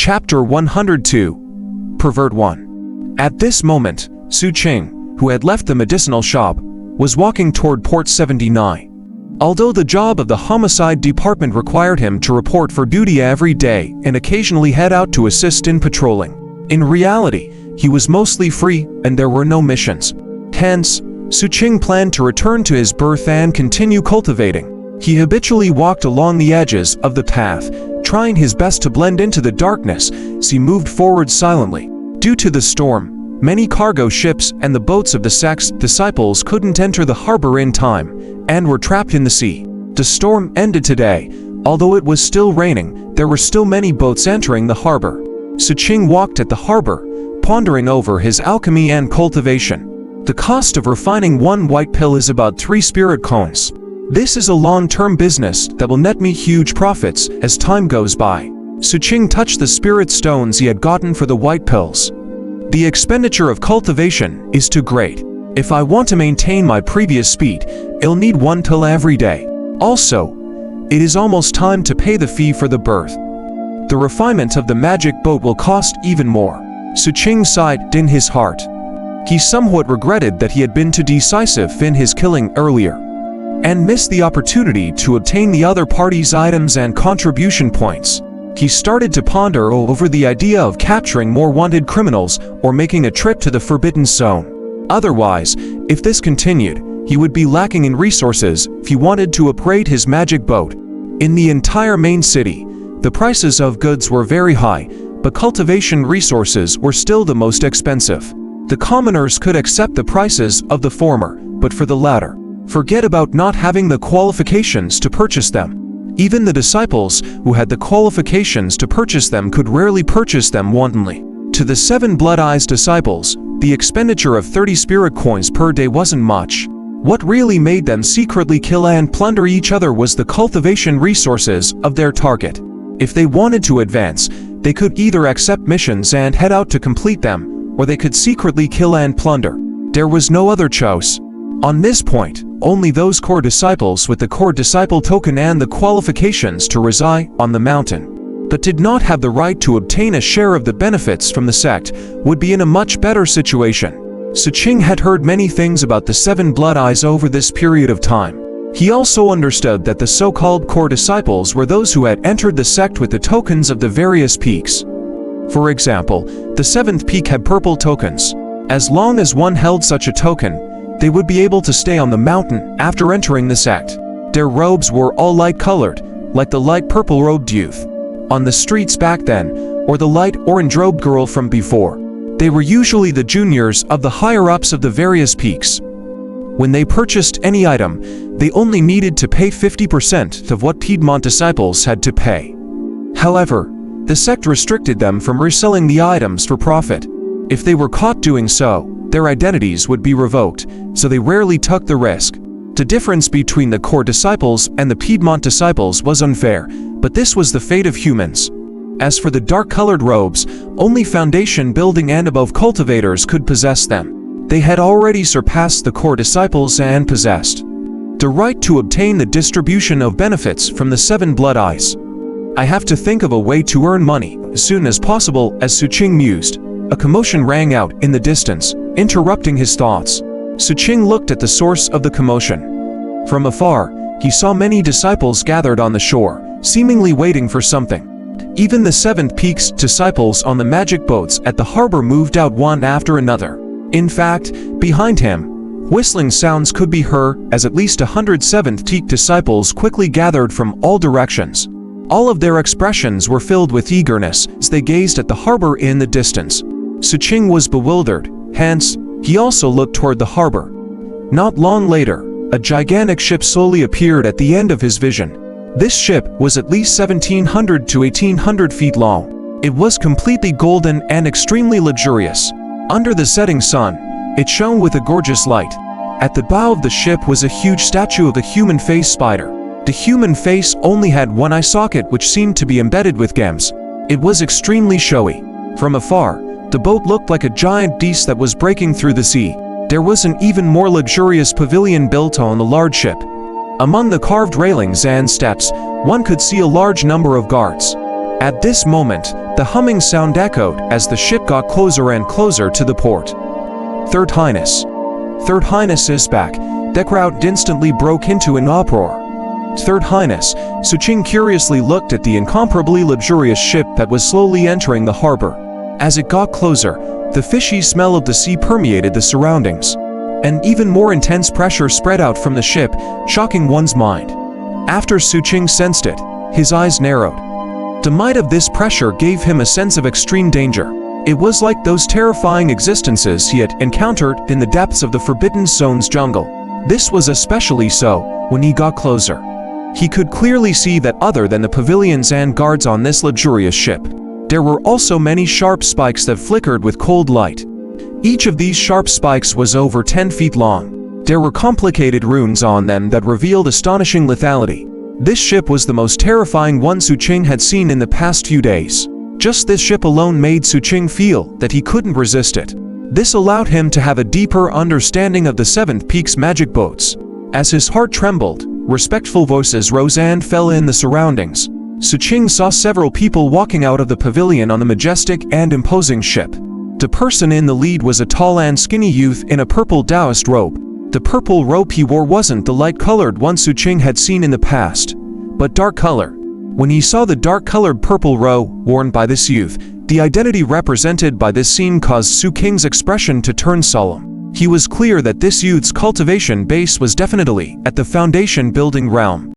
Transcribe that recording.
Chapter 102. Pervert 1. At this moment, Xu Qing, who had left the medicinal shop, was walking toward Port 79. Although the job of the homicide department required him to report for duty every day and occasionally head out to assist in patrolling, in reality, he was mostly free and there were no missions. Hence, Xu Qing planned to return to his berth and continue cultivating. He habitually walked along the edges of the path, trying his best to blend into the darkness as he moved forward silently. Due to the storm, many cargo ships and the boats of the sect's disciples couldn't enter the harbor in time and were trapped in the sea. The storm ended today. Although it was still raining, there were still many boats entering the harbor. Xu Qing walked at the harbor, pondering over his alchemy and cultivation. The cost of refining one white pill is about 3 spirit coins. This is a long-term business that will net me huge profits as time goes by. Xu Qing touched the spirit stones he had gotten for the white pills. The expenditure of cultivation is too great. If I want to maintain my previous speed, I'll need 1 pill every day. Also, it is almost time to pay the fee for the berth. The refinement of the magic boat will cost even more. Xu Qing sighed in his heart. He somewhat regretted that he had been too decisive in his killing earlier and missed the opportunity to obtain the other party's items and contribution points. He started to ponder over the idea of capturing more wanted criminals or making a trip to the Forbidden Zone. Otherwise, if this continued, he would be lacking in resources if he wanted to upgrade his magic boat. In the entire main city, the prices of goods were very high, but cultivation resources were still the most expensive. The commoners could accept the prices of the former, but for the latter, forget about not having the qualifications to purchase them. Even the disciples who had the qualifications to purchase them could rarely purchase them wantonly. To the 7 Blood-Eyes disciples, the expenditure of 30 spirit coins per day wasn't much. What really made them secretly kill and plunder each other was the cultivation resources of their target. If they wanted to advance, they could either accept missions and head out to complete them, or they could secretly kill and plunder. There was no other choice. On this point, only those core disciples with the core disciple token and the qualifications to reside on the mountain, but did not have the right to obtain a share of the benefits from the sect, would be in a much better situation. Xu Qing had heard many things about the 7 Blood-Eyes over this period of time. He also understood that the so-called core disciples were those who had entered the sect with the tokens of the various peaks. For example, the 7th peak had purple tokens. As long as one held such a token, they would be able to stay on the mountain after entering the sect. Their robes were all light-colored, like the light purple-robed youth on the streets back then, or the light orange-robed girl from before. They were usually the juniors of the higher-ups of the various peaks. When they purchased any item, they only needed to pay 50% of what Piedmont disciples had to pay. However, the sect restricted them from reselling the items for profit. If they were caught doing so, their identities would be revoked, so they rarely took the risk. The difference between the core disciples and the Piedmont disciples was unfair, but this was the fate of humans. As for the dark-colored robes, only foundation building and above cultivators could possess them. They had already surpassed the core disciples and possessed the right to obtain the distribution of benefits from the 7 Blood-Eyes. I have to think of a way to earn money as soon as possible, as Xu Qing mused. A commotion rang out in the distance, interrupting his thoughts. Xu Qing looked at the source of the commotion. From afar, he saw many disciples gathered on the shore, seemingly waiting for something. Even the 7th peak's disciples on the magic boats at the harbor moved out one after another. In fact, behind him, whistling sounds could be heard as at least 100 7th peak disciples quickly gathered from all directions. All of their expressions were filled with eagerness as they gazed at the harbor in the distance. Xu Qing was bewildered, hence, he also looked toward the harbor. Not long later, a gigantic ship slowly appeared at the end of his vision. This ship was at least 1,700 to 1,800 feet long. It was completely golden and extremely luxurious. Under the setting sun, it shone with a gorgeous light. At the bow of the ship was a huge statue of the human face spider. The human face only had one eye socket which seemed to be embedded with gems. It was extremely showy. From afar, the boat looked like a giant beast that was breaking through the sea. There was an even more luxurious pavilion built on the large ship. Among the carved railings and steps, one could see a large number of guards. At this moment, The humming sound echoed as the ship got closer and closer to the port. Third Highness. Third Highness is back. The crowd instantly broke into an uproar. Third Highness, Xu Qing curiously looked at the incomparably luxurious ship that was slowly entering the harbor. As it got closer, the fishy smell of the sea permeated the surroundings. An even more intense pressure spread out from the ship, shocking one's mind. After Xu Qing sensed it, his eyes narrowed. The might of this pressure gave him a sense of extreme danger. It was like those terrifying existences he had encountered in the depths of the Forbidden Zone's jungle. This was especially so when he got closer. He could clearly see that other than the pavilions and guards on this luxurious ship, there were also many sharp spikes that flickered with cold light. Each of these sharp spikes was over 10 feet long. There were complicated runes on them that revealed astonishing lethality. This ship was the most terrifying one Xu Qing had seen in the past few days. Just this ship alone made Xu Qing feel that he couldn't resist it. This allowed him to have a deeper understanding of the Seventh Peak's magic boats. As his heart trembled, respectful voices rose and fell in the surroundings. Xu Qing saw several people walking out of the pavilion on the majestic and imposing ship. The person in the lead was a tall and skinny youth in a purple Taoist robe. The purple robe he wore wasn't the light-colored one Xu Qing had seen in the past, but dark color. When he saw the dark-colored purple robe worn by this youth, the identity represented by this scene caused Xu Qing's expression to turn solemn. He was clear that this youth's cultivation base was definitely at the foundation building realm.